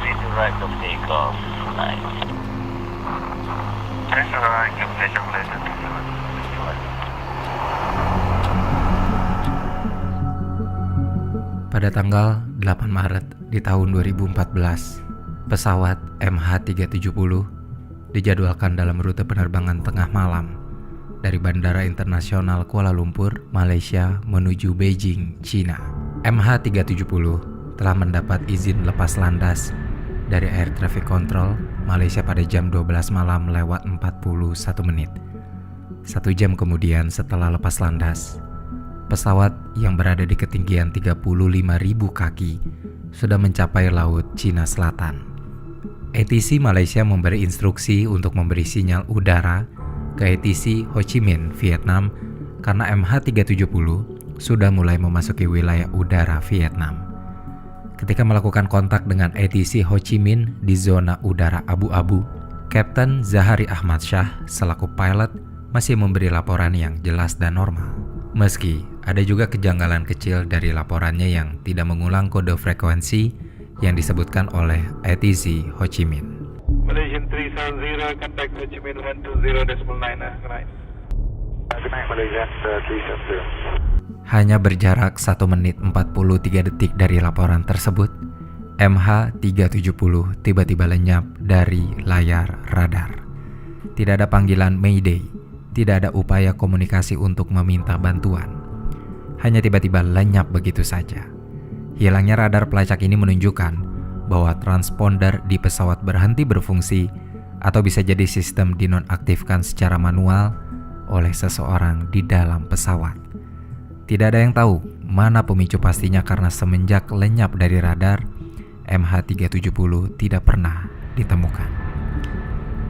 please arrive of takeoff line. Please arrive of takeoff line. Pada tanggal 8 Maret di tahun 2014, pesawat MH370 dijadwalkan dalam rute penerbangan tengah malam dari Bandara Internasional Kuala Lumpur, Malaysia menuju Beijing, China. MH370 telah mendapat izin lepas landas dari Air Traffic Control Malaysia pada jam 12 malam lewat 41 menit. 1 jam kemudian setelah lepas landas, pesawat yang berada di ketinggian 35.000 kaki sudah mencapai Laut Cina Selatan. ATC Malaysia memberi instruksi untuk memberi sinyal udara ke ATC Ho Chi Minh, Vietnam, karena MH370 sudah mulai memasuki wilayah udara Vietnam. Ketika melakukan kontak dengan ATC Ho Chi Minh di zona udara abu-abu, Kapten Zahari Ahmad Shah selaku pilot masih memberi laporan yang jelas dan normal. Meski ada juga kejanggalan kecil dari laporannya yang tidak mengulang kode frekuensi yang disebutkan oleh ATC Ho Chi Minh. Malaysian 370, contact Ho Chi Minh 120.9. Good night. Good night, Malaysian 370. Hanya berjarak 1 menit 43 detik dari laporan tersebut, MH370 tiba-tiba lenyap dari layar radar. Tidak ada panggilan Mayday, tidak ada upaya komunikasi untuk meminta bantuan. Hanya tiba-tiba lenyap begitu saja. Hilangnya radar pelacak ini menunjukkan bahwa transponder di pesawat berhenti berfungsi atau bisa jadi sistem dinonaktifkan secara manual oleh seseorang di dalam pesawat. Tidak ada yang tahu mana pemicu pastinya karena semenjak lenyap dari radar, MH370 tidak pernah ditemukan.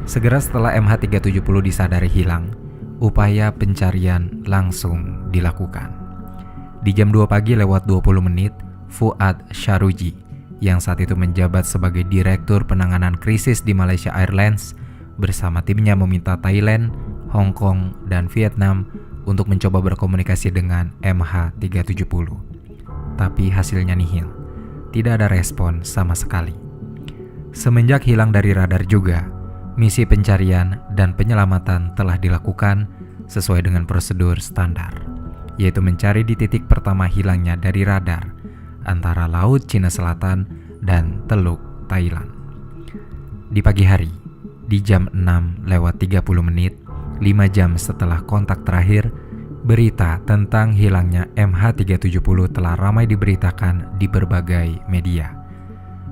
Segera setelah MH370 disadari hilang, upaya pencarian langsung dilakukan. Di jam 2 pagi lewat 20 menit, Fuad Syaruji yang saat itu menjabat sebagai Direktur Penanganan Krisis di Malaysia Airlines bersama timnya meminta Thailand, Hong Kong, dan Vietnam untuk mencoba berkomunikasi dengan MH370. Tapi hasilnya nihil. Tidak ada respon sama sekali. Semenjak hilang dari radar juga, misi pencarian dan penyelamatan telah dilakukan sesuai dengan prosedur standar, yaitu mencari di titik pertama hilangnya dari radar antara Laut Cina Selatan dan Teluk Thailand. Di pagi hari, di jam 6:30 menit, 5 jam setelah kontak terakhir, berita tentang hilangnya MH370 telah ramai diberitakan di berbagai media.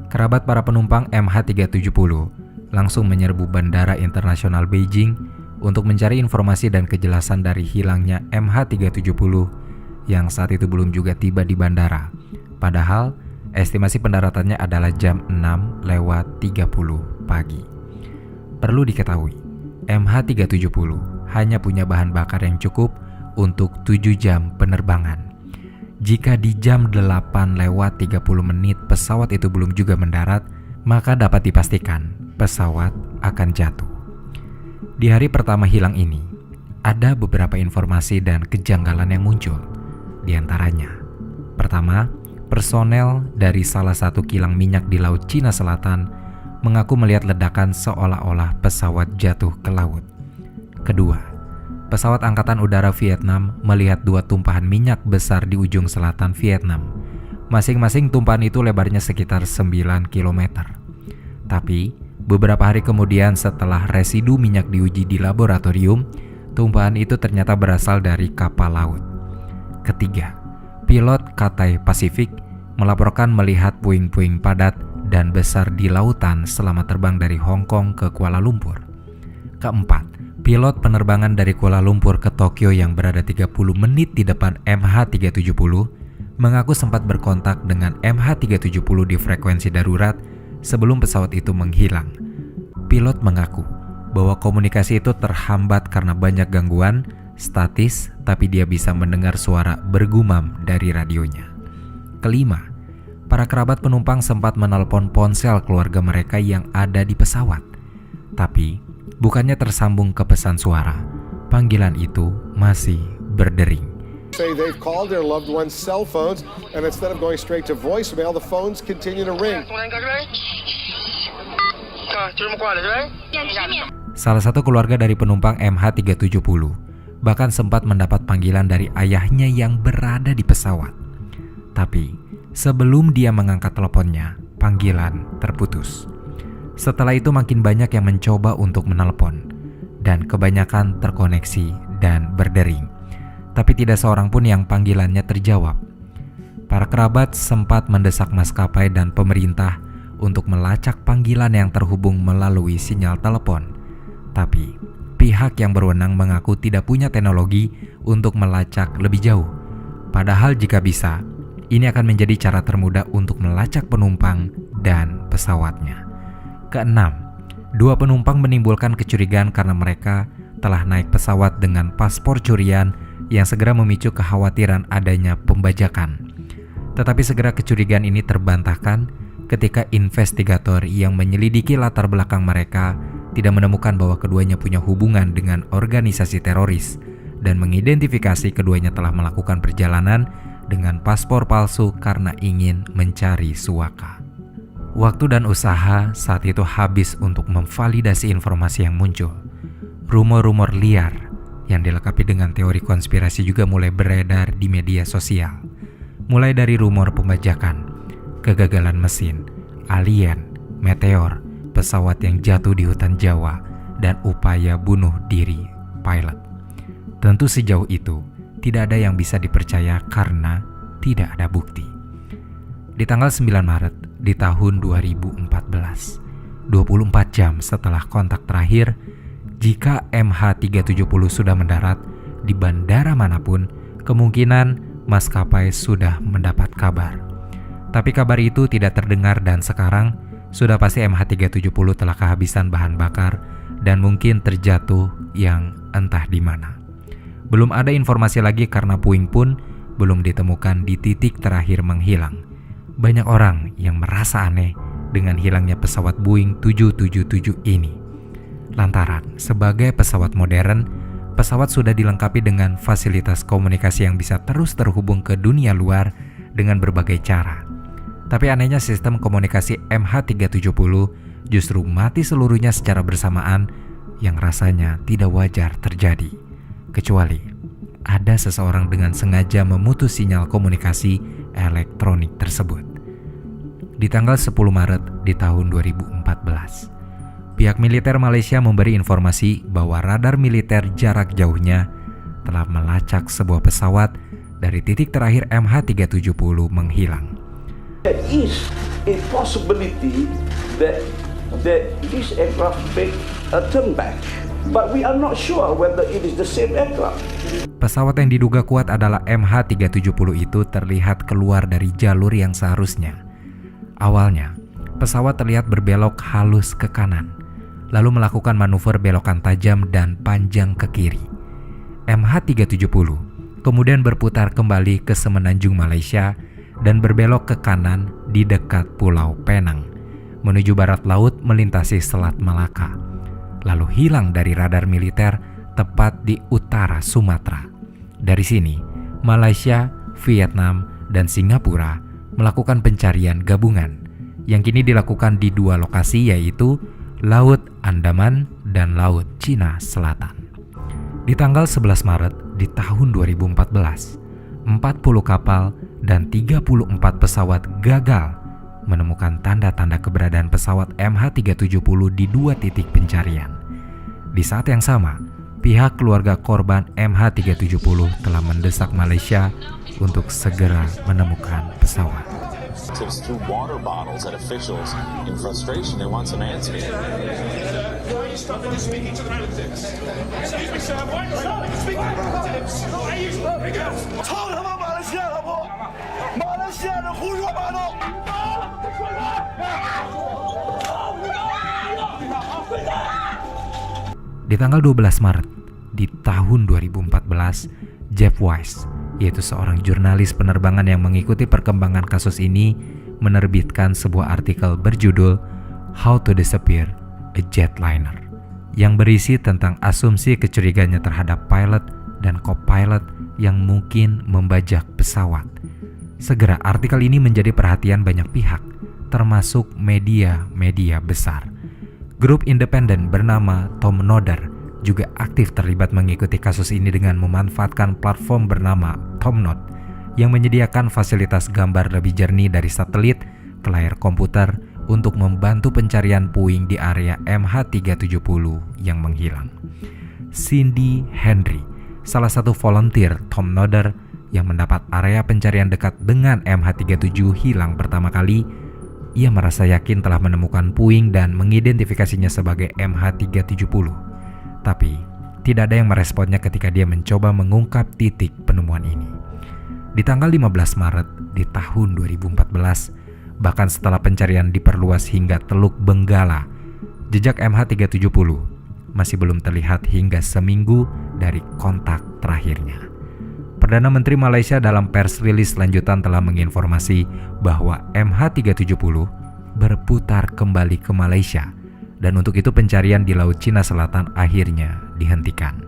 Kerabat para penumpang MH370 langsung menyerbu Bandara Internasional Beijing untuk mencari informasi dan kejelasan dari hilangnya MH370 yang saat itu belum juga tiba di bandara. Padahal estimasi pendaratannya adalah jam 6:30 pagi. Perlu diketahui, MH370 hanya punya bahan bakar yang cukup untuk 7 jam penerbangan. Jika di jam 8:30 menit pesawat itu belum juga mendarat, maka dapat dipastikan pesawat akan jatuh. Di hari pertama hilang ini, ada beberapa informasi dan kejanggalan yang muncul. Di antaranya, pertama, personel dari salah satu kilang minyak di Laut Cina Selatan mengaku melihat ledakan seolah-olah pesawat jatuh ke laut. Kedua, pesawat Angkatan Udara Vietnam melihat 2 tumpahan minyak besar di ujung selatan Vietnam. Masing-masing tumpahan itu lebarnya sekitar 9 km. Tapi, beberapa hari kemudian setelah residu minyak diuji di laboratorium, tumpahan itu ternyata berasal dari kapal laut. Ketiga, pilot Cathay Pacific melaporkan melihat puing-puing padat dan besar di lautan selama terbang dari Hong Kong ke Kuala Lumpur. Keempat, pilot penerbangan dari Kuala Lumpur ke Tokyo yang berada 30 menit di depan MH370 mengaku sempat berkontak dengan MH370 di frekuensi darurat sebelum pesawat itu menghilang. Pilot mengaku bahwa komunikasi itu terhambat karena banyak gangguan, statis, tapi dia bisa mendengar suara bergumam dari radionya. Kelima, para kerabat penumpang sempat menelpon ponsel keluarga mereka yang ada di pesawat. Tapi, bukannya tersambung ke pesan suara, panggilan itu masih berdering. Say they've called their loved ones' cell phones, and instead of going straight to voicemail, the phones continue to ring. Salah satu keluarga dari penumpang MH370 bahkan sempat mendapat panggilan dari ayahnya yang berada di pesawat. Tapi sebelum dia mengangkat teleponnya, panggilan terputus. Setelah itu makin banyak yang mencoba untuk menelpon, dan kebanyakan terkoneksi dan berdering. Tapi tidak seorang pun yang panggilannya terjawab. Para kerabat sempat mendesak maskapai dan pemerintah untuk melacak panggilan yang terhubung melalui sinyal telepon. Tapi pihak yang berwenang mengaku tidak punya teknologi untuk melacak lebih jauh. Padahal jika bisa, ini akan menjadi cara termudah untuk melacak penumpang dan pesawatnya. Keenam, 2 penumpang menimbulkan kecurigaan karena mereka telah naik pesawat dengan paspor curian yang segera memicu kekhawatiran adanya pembajakan. Tetapi segera kecurigaan ini terbantahkan ketika investigator yang menyelidiki latar belakang mereka tidak menemukan bahwa keduanya punya hubungan dengan organisasi teroris dan mengidentifikasi keduanya telah melakukan perjalanan dengan paspor palsu karena ingin mencari suaka. Waktu dan usaha saat itu habis untuk memvalidasi informasi yang muncul. Rumor-rumor liar yang dilengkapi dengan teori konspirasi juga mulai beredar di media sosial. Mulai dari rumor pembajakan, kegagalan mesin, alien, meteor, pesawat yang jatuh di hutan Jawa, dan upaya bunuh diri pilot. Tentu sejauh itu tidak ada yang bisa dipercaya karena tidak ada bukti. Di tanggal 9 Maret di tahun 2014, 24 jam setelah kontak terakhir, jika MH370 sudah mendarat di bandara manapun, kemungkinan maskapai sudah mendapat kabar. Tapi kabar itu tidak terdengar dan sekarang sudah pasti MH370 telah kehabisan bahan bakar dan mungkin terjatuh yang entah di mana. Belum ada informasi lagi karena puing pun belum ditemukan di titik terakhir menghilang. Banyak orang yang merasa aneh dengan hilangnya pesawat Boeing 777 ini. Lantaran sebagai pesawat modern, pesawat sudah dilengkapi dengan fasilitas komunikasi yang bisa terus terhubung ke dunia luar dengan berbagai cara. Tapi anehnya sistem komunikasi MH370 justru mati seluruhnya secara bersamaan yang rasanya tidak wajar terjadi. Kecuali ada seseorang dengan sengaja memutus sinyal komunikasi elektronik tersebut. Di tanggal 10 Maret di tahun 2014, pihak militer Malaysia memberi informasi bahwa radar militer jarak jauhnya telah melacak sebuah pesawat dari titik terakhir MH370 menghilang. There is a possibility that this aircraft make a turn back, but we are not sure whether it is the same aircraft. Pesawat yang diduga kuat adalah MH370 itu terlihat keluar dari jalur yang seharusnya. Awalnya, pesawat terlihat berbelok halus ke kanan, lalu melakukan manuver belokan tajam dan panjang ke kiri. MH370 kemudian berputar kembali ke semenanjung Malaysia dan berbelok ke kanan di dekat Pulau Penang, menuju barat laut melintasi Selat Malaka, lalu hilang dari radar militer tepat di utara Sumatera. Dari sini, Malaysia, Vietnam, dan Singapura melakukan pencarian gabungan yang kini dilakukan di 2 lokasi, yaitu Laut Andaman dan Laut Cina Selatan. Di tanggal 11 Maret di tahun 2014, 40 kapal dan 34 pesawat gagal menemukan tanda-tanda keberadaan pesawat MH370 di 2 titik pencarian. Di saat yang sama, pihak keluarga korban MH370 telah mendesak Malaysia untuk segera menemukan pesawat. Threw water bottles at officials in frustration. They want some answers. Di tanggal 12 Maret di tahun 2014, Jeff Wise, yaitu seorang jurnalis penerbangan yang mengikuti perkembangan kasus ini, menerbitkan sebuah artikel berjudul How to Disappear a Jetliner, yang berisi tentang asumsi kecurigaannya terhadap pilot dan co-pilot yang mungkin membajak pesawat. Segera artikel ini menjadi perhatian banyak pihak, termasuk media-media besar. Grup independen bernama Tom Nodder juga aktif terlibat mengikuti kasus ini dengan memanfaatkan platform bernama Tomnod yang menyediakan fasilitas gambar lebih jernih dari satelit ke layar komputer untuk membantu pencarian puing di area MH370 yang menghilang. Cindy Henry, salah satu volunteer Tom Nodder yang mendapat area pencarian dekat dengan MH370 hilang pertama kali, ia merasa yakin telah menemukan puing dan mengidentifikasinya sebagai MH370. Tapi, tidak ada yang meresponnya ketika dia mencoba mengungkap titik penemuan ini. Di tanggal 15 Maret di tahun 2014, bahkan setelah pencarian diperluas hingga Teluk Benggala, jejak MH370 masih belum terlihat hingga seminggu dari kontak terakhirnya. Perdana Menteri Malaysia dalam pers rilis lanjutan telah menginformasi bahwa MH370 berputar kembali ke Malaysia dan untuk itu pencarian di Laut Cina Selatan akhirnya dihentikan.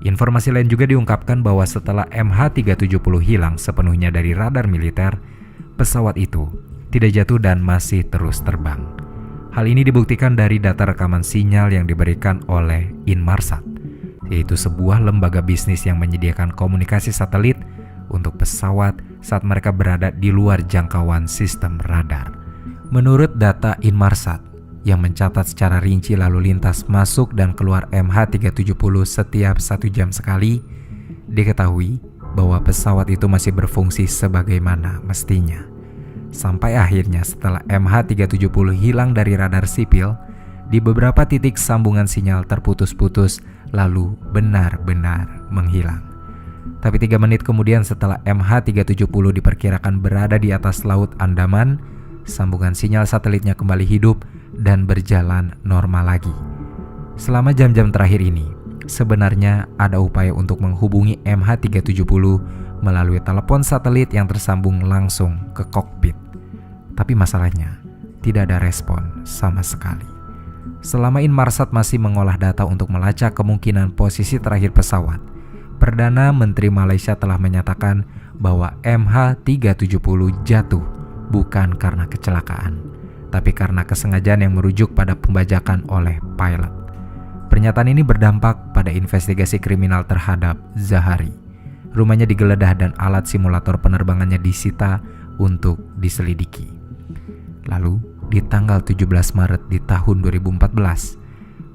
Informasi lain juga diungkapkan bahwa setelah MH370 hilang sepenuhnya dari radar militer, pesawat itu tidak jatuh dan masih terus terbang. Hal ini dibuktikan dari data rekaman sinyal yang diberikan oleh Inmarsat, yaitu sebuah lembaga bisnis yang menyediakan komunikasi satelit untuk pesawat saat mereka berada di luar jangkauan sistem radar. Menurut data Inmarsat yang mencatat secara rinci lalu lintas masuk dan keluar MH370 setiap 1 jam sekali, diketahui bahwa pesawat itu masih berfungsi sebagaimana mestinya. Sampai akhirnya setelah MH370 hilang dari radar sipil, di beberapa titik sambungan sinyal terputus-putus lalu benar-benar menghilang. Tapi 3 menit kemudian setelah MH370 diperkirakan berada di atas Laut Andaman, sambungan sinyal satelitnya kembali hidup dan berjalan normal lagi. Selama jam-jam terakhir ini, sebenarnya ada upaya untuk menghubungi MH370 melalui telepon satelit yang tersambung langsung ke kokpit. Tapi masalahnya, tidak ada respon sama sekali. Selama Inmarsat masih mengolah data untuk melacak kemungkinan posisi terakhir pesawat, Perdana Menteri Malaysia telah menyatakan bahwa MH370 jatuh bukan karena kecelakaan, tapi karena kesengajaan yang merujuk pada pembajakan oleh pilot. Pernyataan ini berdampak pada investigasi kriminal terhadap Zahari. Rumahnya digeledah dan alat simulator penerbangannya disita untuk diselidiki. Lalu, di tanggal 17 Maret di tahun 2014,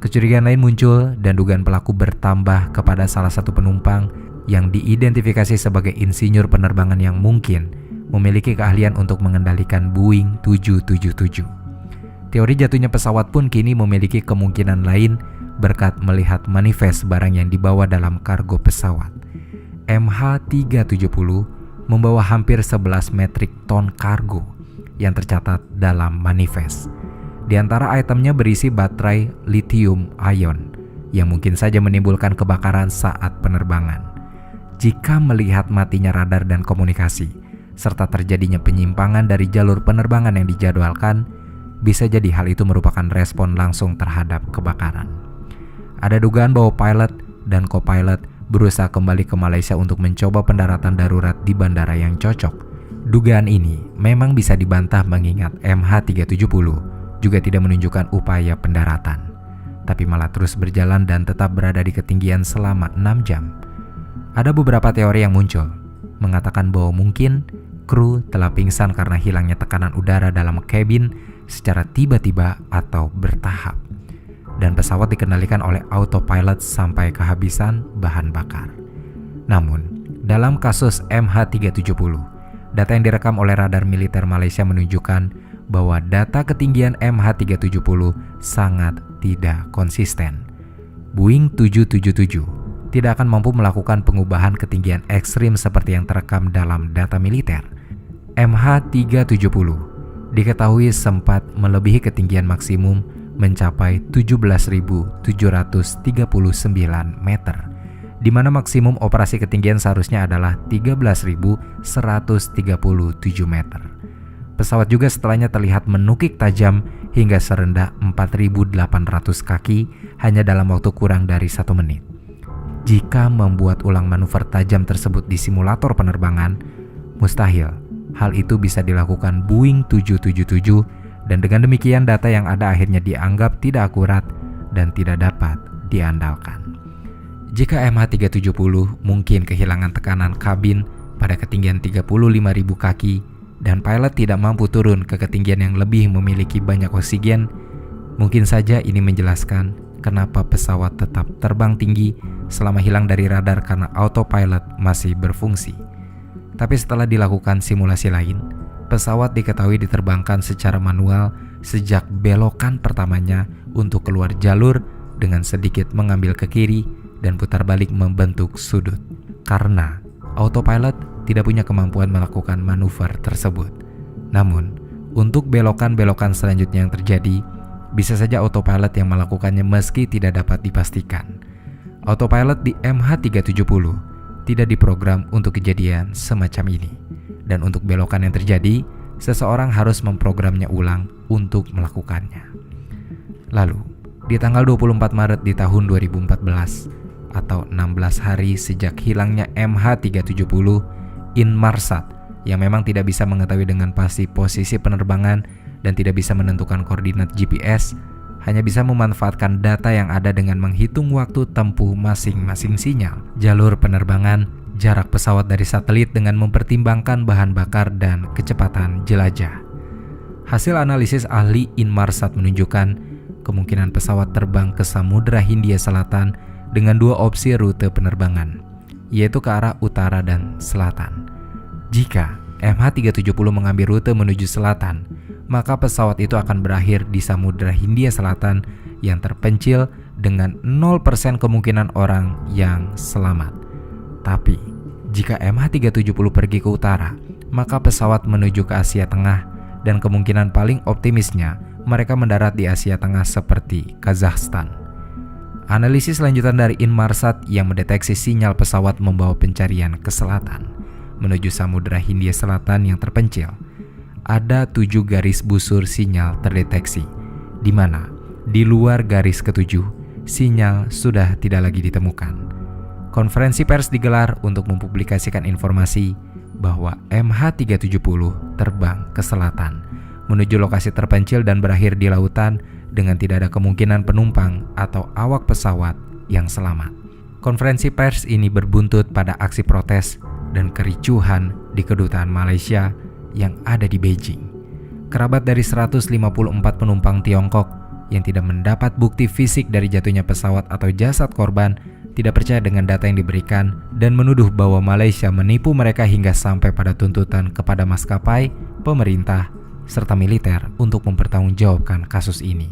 kecurigaan lain muncul dan dugaan pelaku bertambah kepada salah satu penumpang yang diidentifikasi sebagai insinyur penerbangan yang mungkin memiliki keahlian untuk mengendalikan Boeing 777. Teori jatuhnya pesawat pun kini memiliki kemungkinan lain berkat melihat manifest barang yang dibawa dalam kargo pesawat. MH370 membawa hampir 11 metrik ton kargo yang tercatat dalam manifest. Di antara itemnya berisi baterai lithium ion yang mungkin saja menimbulkan kebakaran saat penerbangan. Jika melihat matinya radar dan komunikasi, serta terjadinya penyimpangan dari jalur penerbangan yang dijadwalkan, bisa jadi hal itu merupakan respon langsung terhadap kebakaran. Ada dugaan bahwa pilot dan co-pilot berusaha kembali ke Malaysia untuk mencoba pendaratan darurat di bandara yang cocok. Dugaan ini memang bisa dibantah mengingat MH370 juga tidak menunjukkan upaya pendaratan, tapi malah terus berjalan dan tetap berada di ketinggian selama 6 jam. Ada beberapa teori yang muncul, mengatakan bahwa mungkin kru telah pingsan karena hilangnya tekanan udara dalam kabin secara tiba-tiba atau bertahap, dan pesawat dikendalikan oleh autopilot sampai kehabisan bahan bakar. Namun, dalam kasus MH370, data yang direkam oleh radar militer Malaysia menunjukkan bahwa data ketinggian MH370 sangat tidak konsisten. Boeing 777 tidak akan mampu melakukan pengubahan ketinggian ekstrim seperti yang terekam dalam data militer. MH370 diketahui sempat melebihi ketinggian maksimum mencapai 17.739 meter, di mana maksimum operasi ketinggian seharusnya adalah 13.137 meter. Pesawat juga setelahnya terlihat menukik tajam hingga serendah 4.800 kaki hanya dalam waktu kurang dari 1 menit. Jika membuat ulang manuver tajam tersebut di simulator penerbangan, mustahil hal itu bisa dilakukan Boeing 777 dan dengan demikian data yang ada akhirnya dianggap tidak akurat dan tidak dapat diandalkan. Jika MH370 mungkin kehilangan tekanan kabin pada ketinggian 35.000 kaki dan pilot tidak mampu turun ke ketinggian yang lebih memiliki banyak oksigen, mungkin saja ini menjelaskan kenapa pesawat tetap terbang tinggi selama hilang dari radar karena autopilot masih berfungsi. Tapi setelah dilakukan simulasi lain, pesawat diketahui diterbangkan secara manual sejak belokan pertamanya untuk keluar jalur dengan sedikit mengambil ke kiri dan putar balik membentuk sudut. Karena autopilot tidak punya kemampuan melakukan manuver tersebut. Namun, untuk belokan-belokan selanjutnya yang terjadi, bisa saja autopilot yang melakukannya meski tidak dapat dipastikan. Autopilot di MH370 tidak diprogram untuk kejadian semacam ini. Dan untuk belokan yang terjadi, seseorang harus memprogramnya ulang untuk melakukannya. Lalu, di tanggal 24 Maret di tahun 2014, atau 16 hari sejak hilangnya MH370, Inmarsat yang memang tidak bisa mengetahui dengan pasti posisi penerbangan dan tidak bisa menentukan koordinat GPS, hanya bisa memanfaatkan data yang ada dengan menghitung waktu tempuh masing-masing sinyal, jalur penerbangan, jarak pesawat dari satelit dengan mempertimbangkan bahan bakar dan kecepatan jelajah. Hasil analisis ahli Inmarsat menunjukkan kemungkinan pesawat terbang ke Samudra Hindia Selatan dengan dua opsi rute penerbangan, yaitu ke arah utara dan selatan. Jika MH370 mengambil rute menuju selatan, maka pesawat itu akan berakhir di Samudra Hindia Selatan yang terpencil dengan 0% kemungkinan orang yang selamat. Tapi, jika MH370 pergi ke utara, maka pesawat menuju ke Asia Tengah dan kemungkinan paling optimisnya mereka mendarat di Asia Tengah seperti Kazakhstan. Analisis lanjutan dari Inmarsat yang mendeteksi sinyal pesawat membawa pencarian ke selatan menuju Samudra Hindia Selatan yang terpencil. Ada 7 garis busur sinyal terdeteksi, di mana di luar garis ketujuh, sinyal sudah tidak lagi ditemukan. Konferensi pers digelar untuk mempublikasikan informasi bahwa MH370 terbang ke selatan, menuju lokasi terpencil dan berakhir di lautan dengan tidak ada kemungkinan penumpang atau awak pesawat yang selamat. Konferensi pers ini berbuntut pada aksi protes dan kericuhan di kedutaan Malaysia yang ada di Beijing. Kerabat dari 154 penumpang Tiongkok yang tidak mendapat bukti fisik dari jatuhnya pesawat atau jasad korban tidak percaya dengan data yang diberikan dan menuduh bahwa Malaysia menipu mereka hingga sampai pada tuntutan kepada maskapai, pemerintah, serta militer untuk mempertanggungjawabkan kasus ini.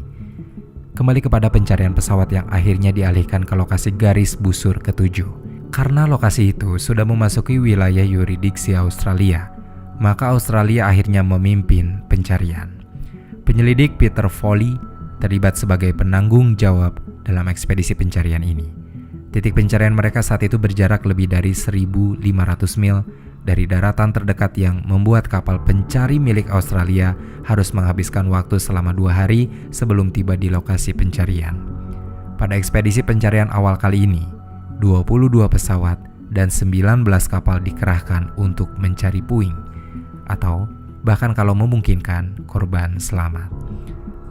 Kembali kepada pencarian pesawat yang akhirnya dialihkan ke lokasi garis busur ketujuh. Karena lokasi itu sudah memasuki wilayah yurisdiksi Australia, maka Australia akhirnya memimpin pencarian. Penyelidik Peter Foley terlibat sebagai penanggung jawab dalam ekspedisi pencarian ini. Titik pencarian mereka saat itu berjarak lebih dari 1.500 mil dari daratan terdekat yang membuat kapal pencari milik Australia harus menghabiskan waktu selama 2 hari sebelum tiba di lokasi pencarian. Pada ekspedisi pencarian awal kali ini, 22 pesawat dan 19 kapal dikerahkan untuk mencari puing, atau bahkan kalau memungkinkan korban selamat.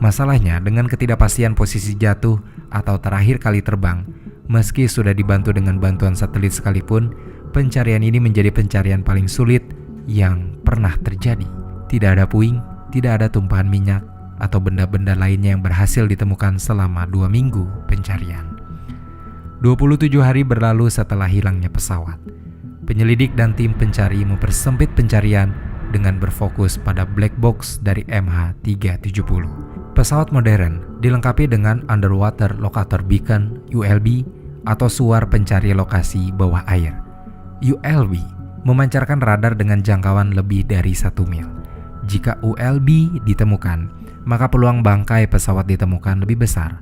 Masalahnya dengan ketidakpastian posisi jatuh atau terakhir kali terbang, meski sudah dibantu dengan bantuan satelit sekalipun, pencarian ini menjadi pencarian paling sulit yang pernah terjadi. Tidak ada puing, tidak ada tumpahan minyak, atau benda-benda lainnya yang berhasil ditemukan selama 2 minggu pencarian. 27 hari berlalu setelah hilangnya pesawat. Penyelidik dan tim pencari mempersempit pencarian dengan berfokus pada black box dari MH370. Pesawat modern dilengkapi dengan Underwater Locator Beacon (ULB) atau suar pencari lokasi bawah air. ULB memancarkan radar dengan jangkauan lebih dari 1 mil. Jika ULB ditemukan, maka peluang bangkai pesawat ditemukan lebih besar.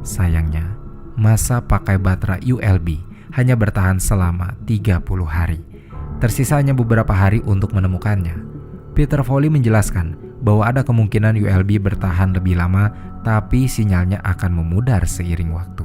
Sayangnya, masa pakai baterai ULB hanya bertahan selama 30 hari. Tersisa hanya beberapa hari untuk menemukannya. Peter Foley menjelaskan bahwa ada kemungkinan ULB bertahan lebih lama, tapi sinyalnya akan memudar seiring waktu.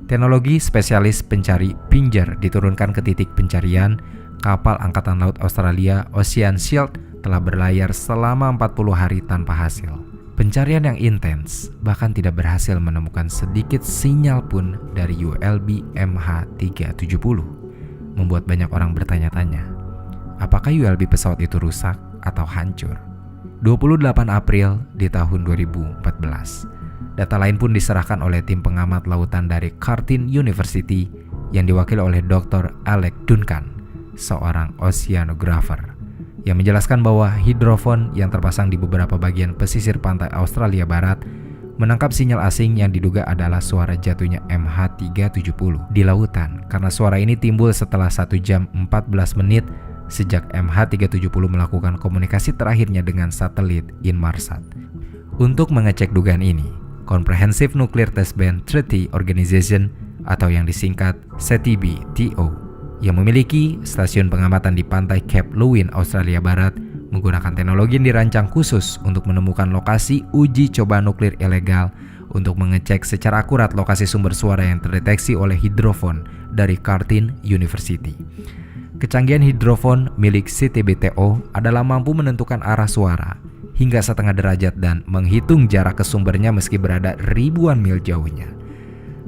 Teknologi spesialis pencari Pinger diturunkan ke titik pencarian. Kapal Angkatan Laut Australia Ocean Shield telah berlayar selama 40 hari tanpa hasil. Pencarian yang intens bahkan tidak berhasil menemukan sedikit sinyal pun dari ULB MH370, membuat banyak orang bertanya-tanya, apakah ULB pesawat itu rusak atau hancur? 28 April di tahun 2014, data lain pun diserahkan oleh tim pengamat lautan dari Curtin University yang diwakili oleh Dr. Alec Duncan, seorang oceanographer, yang menjelaskan bahwa hidrofon yang terpasang di beberapa bagian pesisir pantai Australia Barat menangkap sinyal asing yang diduga adalah suara jatuhnya MH370 di lautan, karena suara ini timbul setelah 1 jam 14 menit sejak MH370 melakukan komunikasi terakhirnya dengan satelit Inmarsat. Untuk mengecek dugaan ini, Comprehensive Nuclear Test Ban Treaty Organization atau yang disingkat CTBTO yang memiliki stasiun pengamatan di pantai Cape Lewin, Australia Barat, menggunakan teknologi yang dirancang khusus untuk menemukan lokasi uji coba nuklir ilegal untuk mengecek secara akurat lokasi sumber suara yang terdeteksi oleh hidrofon dari Curtin University. Kecanggihan hidrofon milik CTBTO adalah mampu menentukan arah suara hingga setengah derajat dan menghitung jarak ke sumbernya meski berada ribuan mil jauhnya.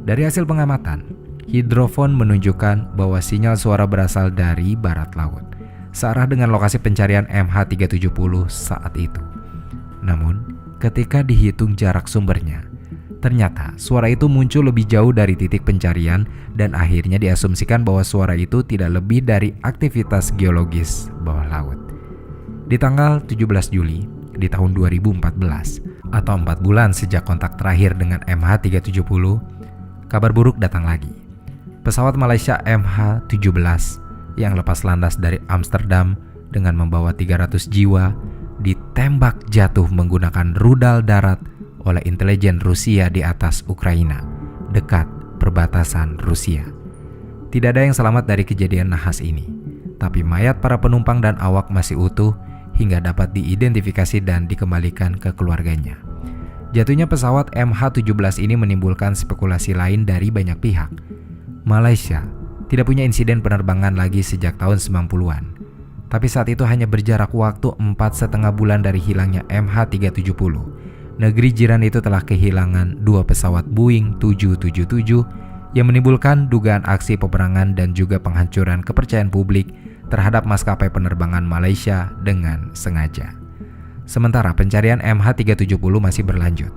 Dari hasil pengamatan, hidrofon menunjukkan bahwa sinyal suara berasal dari barat laut, searah dengan lokasi pencarian MH370 saat itu. Namun, ketika dihitung jarak sumbernya, ternyata suara itu muncul lebih jauh dari titik pencarian dan akhirnya diasumsikan bahwa suara itu tidak lebih dari aktivitas geologis bawah laut. Di tanggal 17 Juli di tahun 2014, atau 4 bulan sejak kontak terakhir dengan MH370, kabar buruk datang lagi. Pesawat Malaysia MH17 yang lepas landas dari Amsterdam dengan membawa 300 jiwa ditembak jatuh menggunakan rudal darat oleh intelijen Rusia di atas Ukraina, dekat perbatasan Rusia. Tidak ada yang selamat dari kejadian nahas ini, tapi mayat para penumpang dan awak masih utuh hingga dapat diidentifikasi dan dikembalikan ke keluarganya. Jatuhnya pesawat MH17 ini menimbulkan spekulasi lain dari banyak pihak. Malaysia tidak punya insiden penerbangan lagi sejak tahun 90-an. Tapi saat itu hanya berjarak waktu 4,5 bulan dari hilangnya MH370. Negeri jiran itu telah kehilangan 2 pesawat Boeing 777 yang menimbulkan dugaan aksi peperangan dan juga penghancuran kepercayaan publik terhadap maskapai penerbangan Malaysia dengan sengaja. Sementara pencarian MH370 masih berlanjut.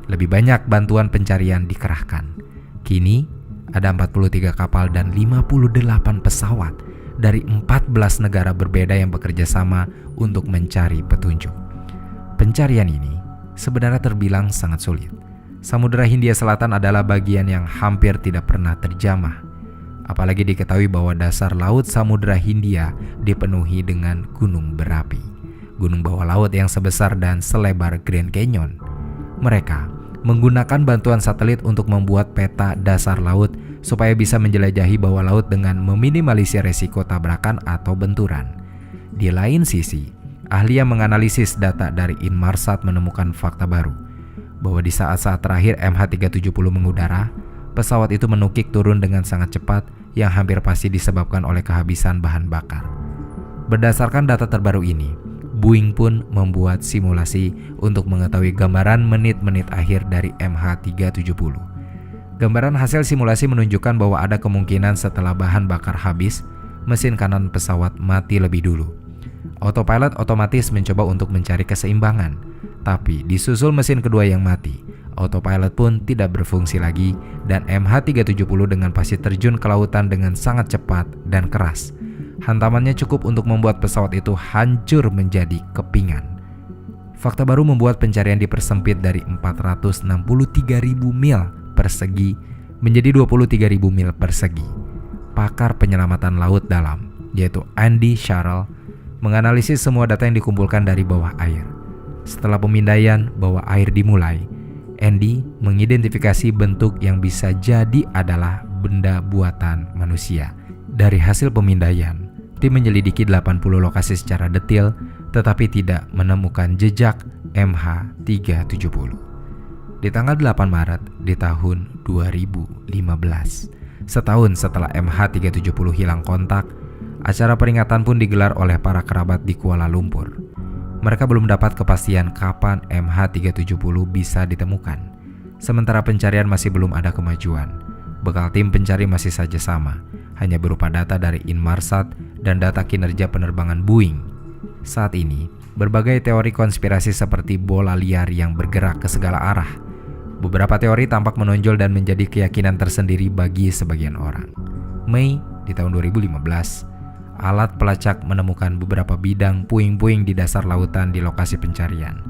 Lebih banyak bantuan pencarian dikerahkan. Kini ada 43 kapal dan 58 pesawat dari 14 negara berbeda yang bekerja sama untuk mencari petunjuk. Pencarian ini sebenarnya terbilang sangat sulit. Samudra Hindia Selatan adalah bagian yang hampir tidak pernah terjamah. Apalagi diketahui bahwa dasar laut Samudra Hindia dipenuhi dengan gunung berapi. Gunung bawah laut yang sebesar dan selebar Grand Canyon. Mereka menggunakan bantuan satelit untuk membuat peta dasar laut supaya bisa menjelajahi bawah laut dengan meminimalisir resiko tabrakan atau benturan. Di lain sisi, ahli yang menganalisis data dari Inmarsat menemukan fakta baru, bahwa di saat-saat terakhir MH370 mengudara, pesawat itu menukik turun dengan sangat cepat yang hampir pasti disebabkan oleh kehabisan bahan bakar. Berdasarkan data terbaru ini, Boeing pun membuat simulasi untuk mengetahui gambaran menit-menit akhir dari MH370. Gambaran hasil simulasi menunjukkan bahwa ada kemungkinan setelah bahan bakar habis, mesin kanan pesawat mati lebih dulu. Autopilot otomatis mencoba untuk mencari keseimbangan, tapi disusul mesin kedua yang mati, autopilot pun tidak berfungsi lagi dan MH370 dengan pasti terjun ke lautan dengan sangat cepat dan keras. Hantamannya cukup untuk membuat pesawat itu hancur menjadi kepingan. Fakta baru membuat pencarian dipersempit dari 463.000 mil persegi menjadi 23.000 mil persegi. Pakar penyelamatan laut dalam, yaitu Andy Sharrell, menganalisis semua data yang dikumpulkan dari bawah air. Setelah pemindaian bawah air dimulai, Andy mengidentifikasi bentuk yang bisa jadi adalah benda buatan manusia. Dari hasil pemindaian, tim menyelidiki 80 lokasi secara detail tetapi tidak menemukan jejak MH370. Di tanggal 8 Maret di tahun 2015, setahun setelah MH370 hilang kontak, acara peringatan pun digelar oleh para kerabat di Kuala Lumpur. mereka belum dapat kepastian kapan MH370 bisa ditemukan. Sementara pencarian masih belum ada kemajuan. Bekal tim pencari masih saja sama, hanya berupa data dari Inmarsat dan data kinerja penerbangan Boeing. Saat ini, berbagai teori konspirasi seperti bola liar yang bergerak ke segala arah. Beberapa teori tampak menonjol dan menjadi keyakinan tersendiri bagi sebagian orang. Mei di tahun 2015, alat pelacak menemukan beberapa bidang puing-puing di dasar lautan di lokasi pencarian.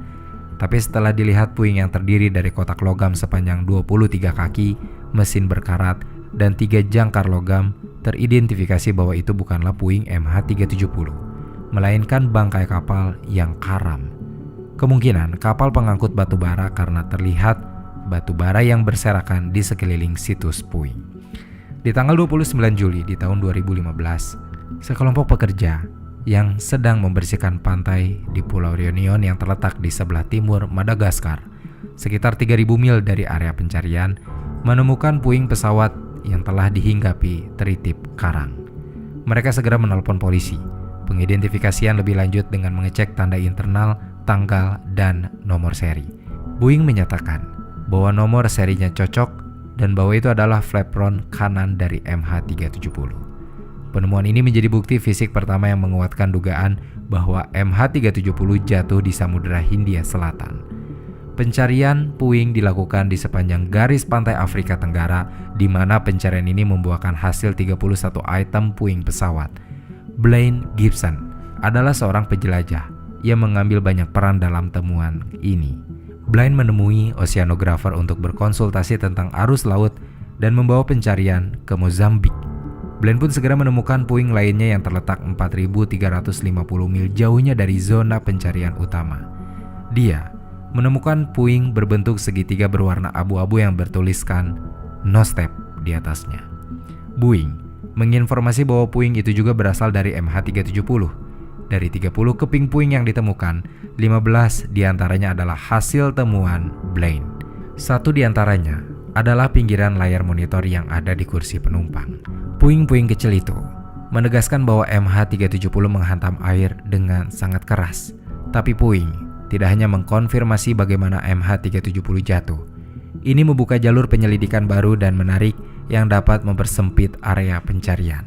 Tapi setelah dilihat puing yang terdiri dari kotak logam sepanjang 23 kaki, mesin berkarat, dan 3 jangkar logam, teridentifikasi bahwa itu bukanlah puing MH370, melainkan bangkai kapal yang karam. Kemungkinan kapal pengangkut batu bara karena terlihat batu bara yang berserakan di sekeliling situs puing. Di tanggal 29 Juli di tahun 2015, sekelompok pekerja yang sedang membersihkan pantai di Pulau Reunion yang terletak di sebelah timur Madagaskar, sekitar 3.000 mil dari area pencarian, menemukan puing pesawat yang telah dihinggapi teritip karang. Mereka segera menelpon polisi. Pengidentifikasian lebih lanjut dengan mengecek tanda internal, tanggal, dan nomor seri. Boeing menyatakan bahwa nomor serinya cocok dan bahwa itu adalah flapron kanan dari MH370. Penemuan ini menjadi bukti fisik pertama yang menguatkan dugaan bahwa MH370 jatuh di Samudra Hindia Selatan. Pencarian puing dilakukan di sepanjang garis pantai Afrika Tenggara, di mana pencarian ini membuahkan hasil 31 item puing pesawat. Blaine Gibson adalah seorang penjelajah yang mengambil banyak peran dalam temuan ini. Blaine menemui oceanographer untuk berkonsultasi tentang arus laut dan membawa pencarian ke Mozambik. Blaine pun segera menemukan puing lainnya yang terletak 4.350 mil jauhnya dari zona pencarian utama. Dia menemukan puing berbentuk segitiga berwarna abu-abu yang bertuliskan "No Step" di atasnya. Boeing menginformasi bahwa puing itu juga berasal dari MH370. Dari 30 keping puing yang ditemukan, 15 diantaranya adalah hasil temuan Blaine. Satu diantaranya adalah pinggiran layar monitor yang ada di kursi penumpang. Puing-puing kecil itu menegaskan bahwa MH370 menghantam air dengan sangat keras. Tapi puing tidak hanya mengkonfirmasi bagaimana MH370 jatuh. Ini membuka jalur penyelidikan baru dan menarik yang dapat mempersempit area pencarian.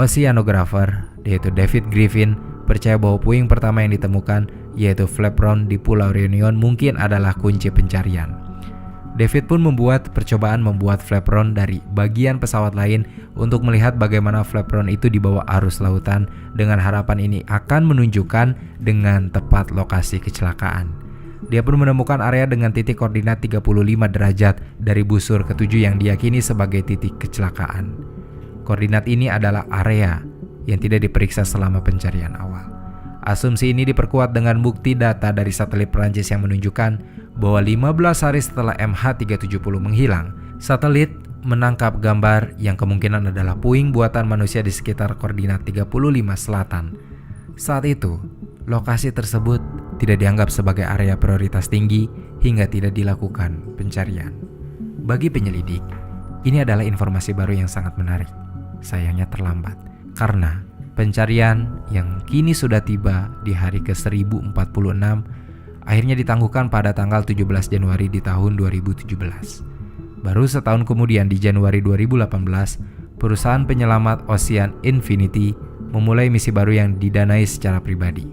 Oceanographer, yaitu David Griffin, percaya bahwa puing pertama yang ditemukan, yaitu flapron di Pulau Reunion, mungkin adalah kunci pencarian. David pun membuat percobaan membuat flapron dari bagian pesawat lain untuk melihat bagaimana flapron itu di bawah arus lautan, dengan harapan ini akan menunjukkan dengan tepat lokasi kecelakaan. Dia pun menemukan area dengan titik koordinat 35 derajat dari busur ketujuh yang diyakini sebagai titik kecelakaan. Koordinat ini adalah area yang tidak diperiksa selama pencarian awal. Asumsi ini diperkuat dengan bukti data dari satelit Prancis yang menunjukkan bahwa 15 hari setelah MH370 menghilang, satelit menangkap gambar yang kemungkinan adalah puing buatan manusia di sekitar koordinat 35 selatan. Saat itu, lokasi tersebut tidak dianggap sebagai area prioritas tinggi hingga tidak dilakukan pencarian. Bagi penyelidik, ini adalah informasi baru yang sangat menarik. Sayangnya terlambat, karena pencarian yang kini sudah tiba di hari ke-1046 akhirnya ditangguhkan pada tanggal 17 Januari di tahun 2017. Baru setahun kemudian di Januari 2018, perusahaan penyelamat Ocean Infinity memulai misi baru yang didanai secara pribadi.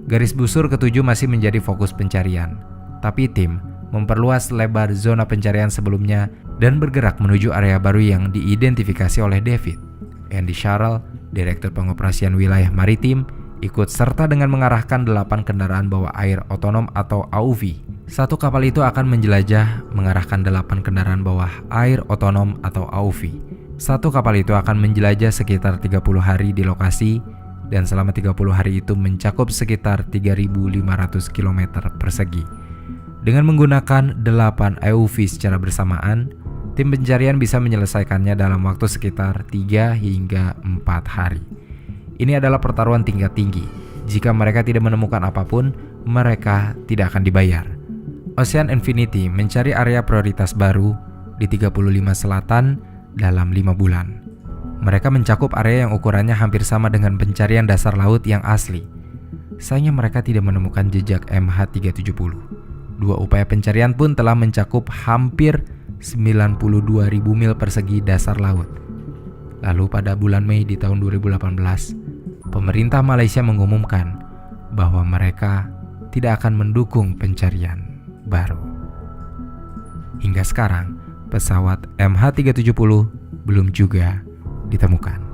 Garis busur ketujuh masih menjadi fokus pencarian, tapi tim memperluas lebar zona pencarian sebelumnya dan bergerak menuju area baru yang diidentifikasi oleh David. Andy Sharrell, Direktur Pengoperasian Wilayah Maritim, ikut serta dengan mengarahkan 8 kendaraan bawah air otonom atau AUV. Satu kapal itu akan menjelajah mengarahkan 8 kendaraan bawah air otonom atau AUV. Satu kapal itu akan menjelajah sekitar 30 hari di lokasi, dan selama 30 hari itu mencakup sekitar 3.500 km persegi. Dengan menggunakan 8 AUV secara bersamaan, tim pencarian bisa menyelesaikannya dalam waktu sekitar 3 hingga 4 hari. Ini adalah pertaruhan tingkat tinggi. Jika mereka tidak menemukan apapun, mereka tidak akan dibayar. Ocean Infinity mencari area prioritas baru di 35 selatan dalam 5 bulan. Mereka mencakup area yang ukurannya hampir sama dengan pencarian dasar laut yang asli. sayangnya mereka tidak menemukan jejak MH370. Dua upaya pencarian pun telah mencakup hampir 92.000 mil persegi dasar laut. Lalu pada bulan Mei di tahun 2018, pemerintah Malaysia mengumumkan bahwa mereka tidak akan mendukung pencarian baru. Hingga sekarang, pesawat MH370 belum juga ditemukan.